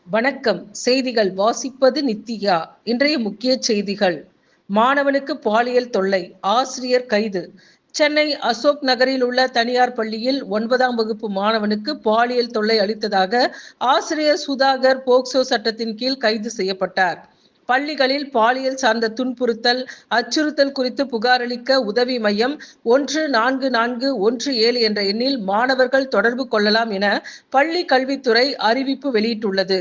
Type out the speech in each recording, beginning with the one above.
வணக்கம். செய்திகள் வாசிப்பது நித்யா. இன்றைய முக்கிய செய்திகள். மாணவனுக்கு பாலியல் தொல்லை, ஆசிரியர் கைது. சென்னை அசோக் நகரில் உள்ள தனியார் பள்ளியில் 9ஆம் வகுப்பு மாணவனுக்கு பாலியல் தொல்லை அளித்ததாக ஆசிரியர் சுதாகர் போக்சோ சட்டத்தின் கீழ் கைது செய்யப்பட்டார். பள்ளிகளில் பாலியல் சார்ந்த துன்புறுத்தல், அச்சுறுத்தல் குறித்து புகார் அளிக்க உதவி மையம் 144117 என்ற எண்ணில் மாணவர்கள் தொடர்பு கொள்ளலாம் என பள்ளி கல்வித்துறை அறிவிப்பு வெளியிட்டுள்ளது.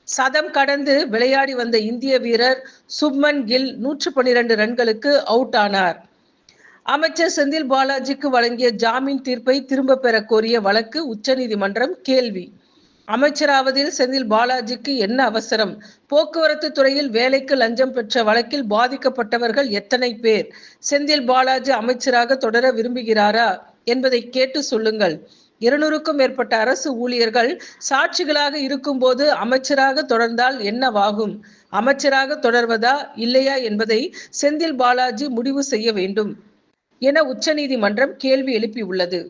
சதம் கடந்து விளையாடி வந்த இந்திய வீரர் சுப்மன் கில் 112 ரன்களுக்கு அவுட் ஆனார். அமைச்சர் செந்தில் பாலாஜிக்கு வழங்கிய ஜாமீன் தீர்ப்பை திரும்ப பெற கோரிய வழக்கு உச்சநீதிமன்றம் கேள்வி. அமைச்சராவதில் செந்தில் பாலாஜிக்கு என்ன அவசரம்? போக்குவரத்து துறையில் வேலைக்கு லஞ்சம் பெற்ற வழக்கில் பாதிக்கப்பட்டவர்கள் எத்தனை பேர்? செந்தில் பாலாஜி அமைச்சராக தொடர விரும்புகிறாரா என்பதை கேட்டு சொல்லுங்கள். 200க்கும் மேற்பட்ட அரசு ஊழியர்கள் சாட்சிகளாக இருக்கும்போது அமைச்சராக தொடர்ந்தால் என்னவாகும்? அமைச்சராக தொடர்வதா இல்லையா என்பதை செந்தில் பாலாஜி முடிவு செய்ய வேண்டும் என உச்சநீதிமன்றம் கேள்வி எழுப்பியுள்ளது.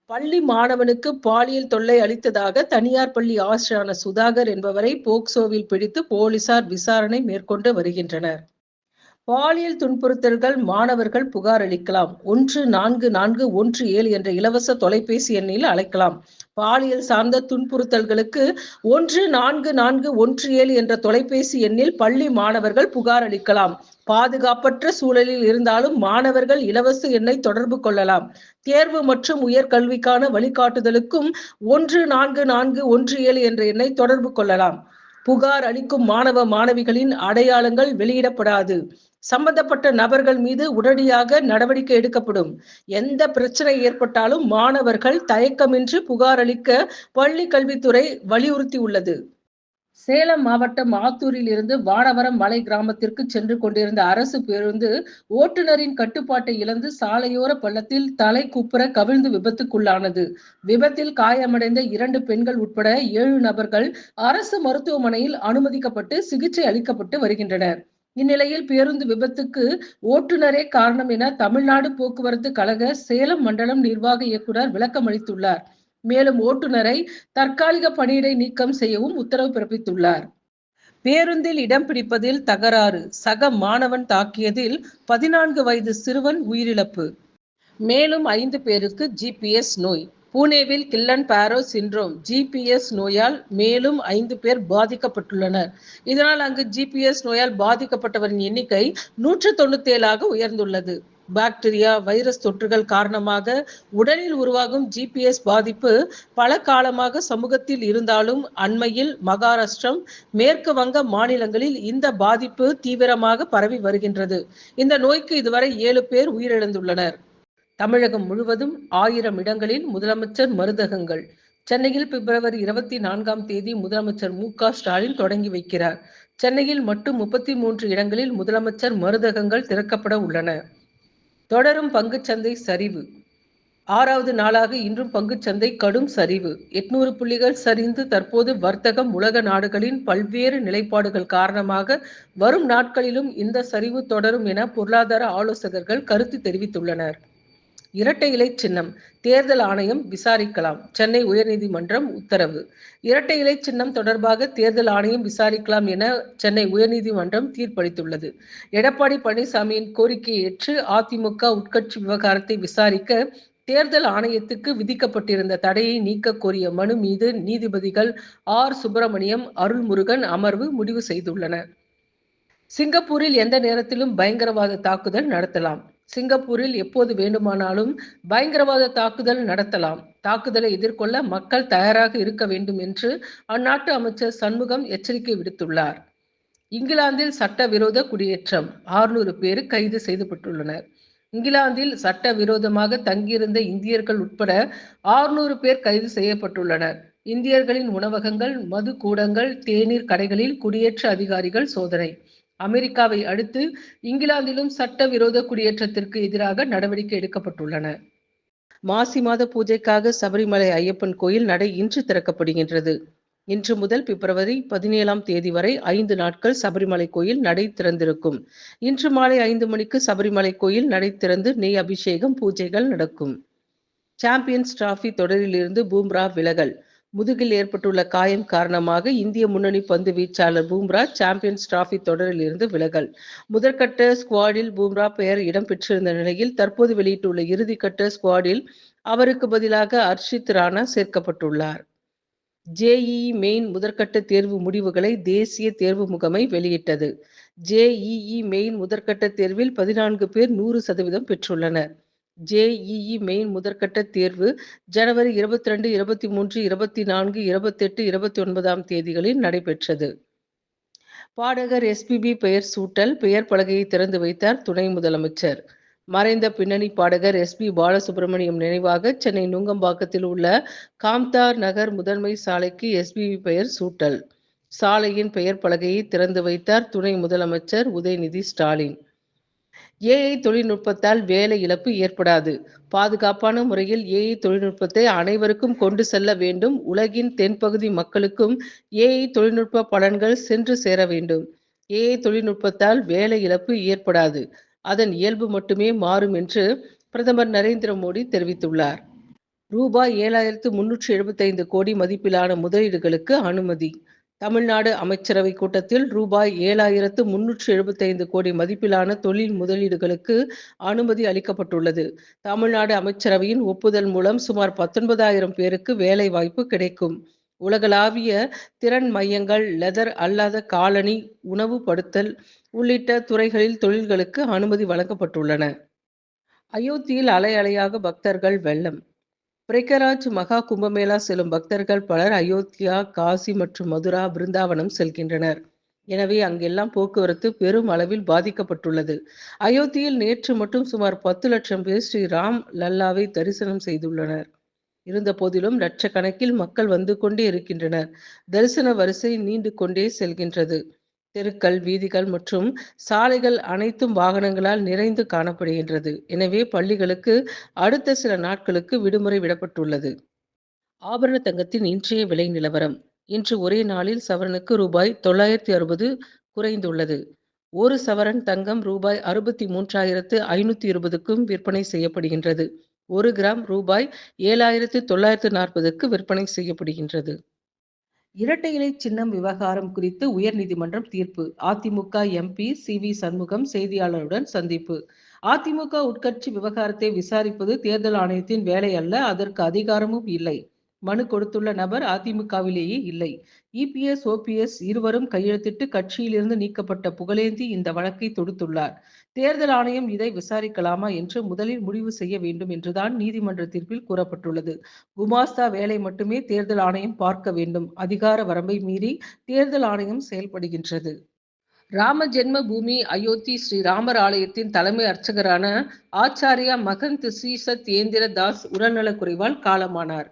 பள்ளி மாணவனுக்கு பாலியல் தொல்லை அளித்ததாக தனியார் பள்ளி ஆசிரியரான சுதாகர் என்பவரை போக்சோவில் பிடித்து போலீசார் விசாரணை மேற்கொண்டு வருகின்றனர். பாலியல் துன்புறுத்தல்கள் மாணவர்கள் புகார் அளிக்கலாம். 144117 என்ற இலவச தொலைபேசி எண்ணில் அழைக்கலாம். பாலியல் சார்ந்த துன்புறுத்தல்களுக்கு 144117 என்ற தொலைபேசி எண்ணில் பள்ளி மாணவர்கள் புகார் அளிக்கலாம். பாதுகாப்பற்ற சூழலில் இருந்தாலும் மாணவர்கள் இலவச எண்ணை தொடர்பு கொள்ளலாம். தேர்வு மற்றும் உயர்கல்விக்கான வழிகாட்டுதலுக்கும் 144117 என்ற எண்ணை தொடர்பு கொள்ளலாம். புகார் அளிக்கும் மாணவ மாணவிகளின் அடையாளங்கள் வெளியிடப்படாது. சம்பந்தப்பட்ட நபர்கள் மீது உடனடியாக நடவடிக்கை எடுக்கப்படும். எந்த பிரச்சனை ஏற்பட்டாலும் மாணவர்கள் தயக்கமின்றி புகார் அளிக்க பள்ளி கல்வித்துறை வலியுறுத்தியுள்ளது. சேலம் மாவட்டம் ஆத்தூரில் இருந்து வானவரம் மலை கிராமத்திற்கு சென்று கொண்டிருந்த அரசு பேருந்து ஓட்டுநரின் கட்டுப்பாட்டை இழந்து சாலையோர பள்ளத்தில் தலை குப்புற கவிழ்ந்து விபத்துக்குள்ளானது. விபத்தில் காயமடைந்த 2 பெண்கள் உட்பட 7 நபர்கள் அரசு மருத்துவமனையில் அனுமதிக்கப்பட்டு சிகிச்சை அளிக்கப்பட்டு வருகின்றனர். இந்நிலையில் பேருந்து விபத்துக்கு ஓட்டுநரே காரணம் என தமிழ்நாடு போக்குவரத்து கழக சேலம் மண்டலம் நிர்வாக இயக்குனர் விளக்கம் அளித்துள்ளார். மேலும் ஓட்டுநரை தற்காலிக பணியிடை நீக்கம் செய்யவும் உத்தரவு பிறப்பித்துள்ளார். பேருந்தில் இடம் பிடிப்பதில் தகராறு, சக மாணவன் தாக்கியதில் 14 வயது சிறுவன் உயிரிழப்பு. மேலும் 5 பேருக்கு GPS நோய். பூனேவில் கில்லன் பாரோ சிண்ட்ரோம் GPS நோயால் மேலும் 5 பேர் பாதிக்கப்பட்டுள்ளனர். இதனால் அங்கு GPS நோயால் பாதிக்கப்பட்டவரின் எண்ணிக்கை 197ஆக உயர்ந்துள்ளது. பாக்டீரியா, வைரஸ் தொற்றுகள் காரணமாக உடலில் உருவாகும் GPS பாதிப்பு பல காலமாக சமூகத்தில் இருந்தாலும் அண்மையில் மகாராஷ்டிரம், மேற்கு வங்க மாநிலங்களில் இந்த பாதிப்பு தீவிரமாக பரவி வருகின்றது. இந்த நோய்க்கு இதுவரை 7 பேர் உயிரிழந்துள்ளனர். தமிழகம் முழுவதும் 1000 இடங்களில் முதலமைச்சர் மருந்தகங்கள். சென்னையில் பிப்ரவரி 24ஆம் தேதி முதலமைச்சர் மு.க. ஸ்டாலின் தொடங்கி வைக்கிறார். சென்னையில் மட்டும் 33 இடங்களில் முதலமைச்சர் மருந்தகங்கள் திறக்கப்பட உள்ளன. தொடரும் பங்குச்சந்தை சரிவு. 6வது நாளாக இன்றும் பங்குச்சந்தை கடும் சரிவு. 800 புள்ளிகள் சரிந்து தற்போது வர்த்தகம். உலக நாடுகளின் பல்வேறு நிலைப்பாடுகள் காரணமாக வரும் நாட்களிலும் இந்த சரிவு தொடரும் என பொருளாதார ஆலோசகர்கள் கருத்து தெரிவித்துள்ளனர். இரட்டை இலை சின்னம் தேர்தல் ஆணையம் விசாரிக்கலாம். சென்னை உயர்நீதிமன்றம் உத்தரவு. இரட்டை இலை சின்னம் தொடர்பாக தேர்தல் ஆணையம் விசாரிக்கலாம் என சென்னை உயர்நீதிமன்றம் தீர்ப்பளித்துள்ளது. எடப்பாடி பழனிசாமியின் கோரிக்கையை ஏற்று அதிமுக உட்கட்சி விவகாரத்தை விசாரிக்க தேர்தல் ஆணையத்துக்கு விதிக்கப்பட்டிருந்த தடையை நீக்க கோரிய மனு மீது நீதிபதிகள் ஆர். சுப்பிரமணியம், அருள்முருகன் அமர்வு முடிவு செய்துள்ளனர். சிங்கப்பூரில் எந்த நேரத்திலும் பயங்கரவாத தாக்குதல் நடத்தலாம். சிங்கப்பூரில் எப்போது வேண்டுமானாலும் பயங்கரவாத தாக்குதல் நடத்தலாம். தாக்குதலை எதிர்கொள்ள மக்கள் தயாராக இருக்க வேண்டும் என்று அந்நாட்டு அமைச்சர் சண்முகம் எச்சரிக்கை விடுத்துள்ளார். இங்கிலாந்தில் சட்டவிரோத குடியேற்றம். 600 பேர் கைது செய்யப்பட்டுள்ளனர். இங்கிலாந்தில் சட்டவிரோதமாக தங்கியிருந்த இந்தியர்கள் உட்பட 600 பேர் கைது செய்யப்பட்டுள்ளனர். இந்தியர்களின் உணவகங்கள், மது கூடங்கள், தேநீர் கடைகளில் குடியேற்ற அதிகாரிகள் சோதனை. அமெரிக்காவை அடுத்து இங்கிலாந்திலும் சட்டவிரோத குடியேற்றத்திற்கு எதிராக நடவடிக்கை எடுக்கப்பட்டுள்ளன. மாசி மாத பூஜைக்காக சபரிமலை ஐயப்பன் கோயில் நடை இன்று திறக்கப்படுகின்றது. இன்று முதல் பிப்ரவரி 17ஆம் தேதி வரை 5 நாட்கள் சபரிமலை கோயில் நடை திறந்திருக்கும். இன்று மாலை 5 மணிக்கு சபரிமலை கோயில் நடை திறந்து நெய் அபிஷேகம், பூஜைகள் நடக்கும். சாம்பியன்ஸ் டிராபி தொடரிலிருந்து பும்ரா விலகல். முதுகில் ஏற்பட்டுள்ள காயம் காரணமாக இந்திய முன்னணி பந்து வீச்சாளர் பும்ரா சாம்பியன்ஸ் டிராபி தொடரில் இருந்து விலகல். முதற்கட்ட ஸ்குவாடில் பும்ரா பெயர் இடம்பெற்றிருந்த நிலையில் தற்போது வெளியிட்டுள்ள இறுதிக்கட்ட ஸ்குவாடில் அவருக்கு பதிலாக ஹர்ஷித் ராணா சேர்க்கப்பட்டுள்ளார். ஜேஇஇ மெயின் முதற்கட்ட தேர்வு முடிவுகளை தேசிய தேர்வு முகமை வெளியிட்டது. ஜேஇஇ மெயின் முதற்கட்ட தேர்வில் 14 பேர் 100% பெற்றுள்ளனர். ஜேஇஇ மெயின் முதற்கட்ட தேர்வு ஜனவரி 22, 23, 24, 28, 29ஆம் தேதிகளில் நடைபெற்றது. பாடகர் எஸ்பிபி பெயர் சூட்டல் பெயர் பலகையை திறந்து வைத்தார் துணை முதலமைச்சர். மறைந்த பின்னணி பாடகர் எஸ்பி பாலசுப்ரமணியம் நினைவாக சென்னை நுங்கம்பாக்கத்தில் உள்ள காம்தார் நகர் முதன்மை சாலைக்கு எஸ்பிபி பெயர் சூட்டல். சாலையின் பெயர் பலகையை திறந்து வைத்தார் துணை முதலமைச்சர் உதயநிதி ஸ்டாலின். ஏஐ தொழில்நுட்பத்தால் வேலை இழப்பு ஏற்படாது. பாதுகாப்பான முறையில் ஏஐ தொழில்நுட்பத்தை அனைவருக்கும் கொண்டு செல்ல வேண்டும். உலகின் தென்பகுதி மக்களுக்கும் ஏஐ தொழில்நுட்ப பலன்கள் சென்று சேர வேண்டும். ஏஐ தொழில்நுட்பத்தால் வேலை இழப்பு ஏற்படாது. அதன் இயல்பு மட்டுமே மாறும் என்று பிரதமர் நரேந்திர மோடி தெரிவித்துள்ளார். ரூபாய் 7,375 கோடி மதிப்பிலான முதலீடுகளுக்கு அனுமதி. தமிழ்நாடு அமைச்சரவை கூட்டத்தில் ரூபாய் 7,375 கோடி மதிப்பிலான தொழில் முதலீடுகளுக்கு அனுமதி அளிக்கப்பட்டுள்ளது. தமிழ்நாடு அமைச்சரவையின் ஒப்புதல் மூலம் சுமார் 19,000 பேருக்கு வேலை வாய்ப்பு கிடைக்கும். உலகளாவிய திறன் மையங்கள், லெதர் அல்லாத காலணி, உணவுபடுத்தல் உள்ளிட்ட துறைகளில் தொழில்களுக்கு அனுமதி வழங்கப்பட்டுள்ளன. அயோத்தியில் அலை அலையாக பக்தர்கள் வெள்ளம். பிரயாக்ராஜ் மகா கும்பமேளா செல்லும் பக்தர்கள் பலர் அயோத்தியா, காசி மற்றும் மதுரா, பிருந்தாவனம் செல்கின்றனர். எனவே அங்கெல்லாம் போக்குவரத்து பெரும் அளவில் பாதிக்கப்பட்டுள்ளது. அயோத்தியில் நேற்று மட்டும் சுமார் 10 லட்சம் பேர் ஸ்ரீ ராம் லல்லாவை தரிசனம் செய்துள்ளனர். இருந்த போதிலும் லட்சக்கணக்கில் மக்கள் வந்து கொண்டே இருக்கின்றனர். தரிசன வரிசை நீண்டு கொண்டே செல்கின்றது. தெருக்கள், வீதிகள் மற்றும் சாலைகள் அனைத்தும் வாகனங்களால் நிறைந்து காணப்படுகின்றது. எனவே பள்ளிகளுக்கு அடுத்த சில நாட்களுக்கு விடுமுறை விடப்பட்டுள்ளது. ஆபரண தங்கத்தின் இன்றைய விலை நிலவரம். இன்று ஒரே நாளில் சவரனுக்கு ரூபாய் 960 குறைந்துள்ளது. ஒரு சவரன் தங்கம் ரூபாய் 63,520க்கும் விற்பனை செய்யப்படுகின்றது. 1 கிராம் ரூபாய் 7,940க்கு விற்பனை செய்யப்படுகின்றது. இரட்டை இலை சின்னம் விவகாரம் குறித்து உயர்நீதிமன்றம் தீர்ப்பு. AIADMK MP C V. சண்முகம் செய்தியாளருடன் சந்திப்பு. அதிமுக உட்கட்சி விவகாரத்தை விசாரிப்பது தேர்தல் ஆணையத்தின் வேலை அல்ல, அதற்கு அதிகாரமும் இல்லை. மனு கொடுத்துள்ள நபர் அதிமுகவிலேயே இல்லை. இபிஎஸ், ஓபிஎஸ் இருவரும் கையெழுத்திட்டு கட்சியிலிருந்து நீக்கப்பட்ட புகழேந்தி இந்த வழக்கை தொடுத்துள்ளார். தேர்தல் ஆணையம் இதை விசாரிக்கலாமா என்று முதலில் முடிவு செய்ய வேண்டும் என்றுதான் நீதிமன்ற தீர்ப்பில் கூறப்பட்டுள்ளது. குமாஸ்தா வேலை மட்டுமே தேர்தல் ஆணையம் பார்க்க வேண்டும். அதிகார வரம்பை மீறி தேர்தல் ஆணையம் செயல்படுகின்றது. ராம ஜென்ம பூமி அயோத்தி ஸ்ரீராமர் ஆலயத்தின் தலைமை அர்ச்சகரான ஆச்சாரியா மகந்த் ஸ்ரீ சத்யேந்திர தாஸ் உடல்நலக்குறைவால் காலமானார்.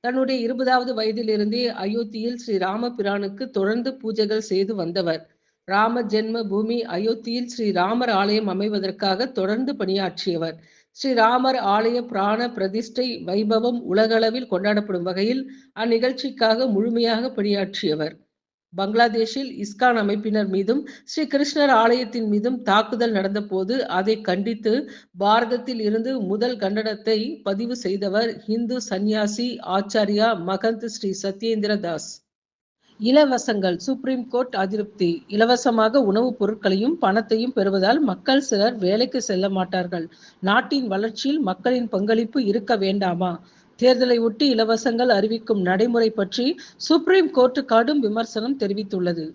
தன்னுடைய 20வது வயதிலிருந்தே அயோத்தியில் ஸ்ரீராம பிரானுக்கு தொடர்ந்து பூஜைகள் செய்து வந்தவர். ராம ஜென்ம பூமி அயோத்தியில் ஸ்ரீராமர் ஆலயம் அமைவதற்காக தொடர்ந்து பணியாற்றியவர். ஸ்ரீராமர் ஆலய பிராண பிரதிஷ்டை வைபவம் உலகளவில் கொண்டாடப்படும் வகையில் அந்நிகழ்ச்சிக்காக முழுமையாக பணியாற்றியவர். பங்களாதேஷில் இஸ்கான் அமைப்பினர் மீதும் ஸ்ரீ கிருஷ்ணர் ஆலயத்தின் மீதும் தாக்குதல் நடந்த போது அதை கண்டித்து பாரதத்தில் இருந்து முதல் கண்டனத்தை பதிவு செய்தவர் இந்து சந்நியாசி ஆச்சாரியா மகந்த் ஸ்ரீ சத்யேந்திர தாஸ். இலவசங்கள். சுப்ரீம் கோர்ட் அதிருப்தி. இலவசமாக உணவுப் பொருட்களையும் பணத்தையும் பெறுவதால் மக்கள் சிலர் வேலைக்கு செல்ல மாட்டார்கள். நாட்டின் வளர்ச்சியில் மக்களின் பங்களிப்பு இருக்க வேண்டாமா? தேர்தலை ஒட்டி இலவசங்கள் அறிவிக்கும் நடைமுறை பற்றி சுப்ரீம் கோர்ட் கடும் விமர்சனம் தெரிவித்துள்ளது.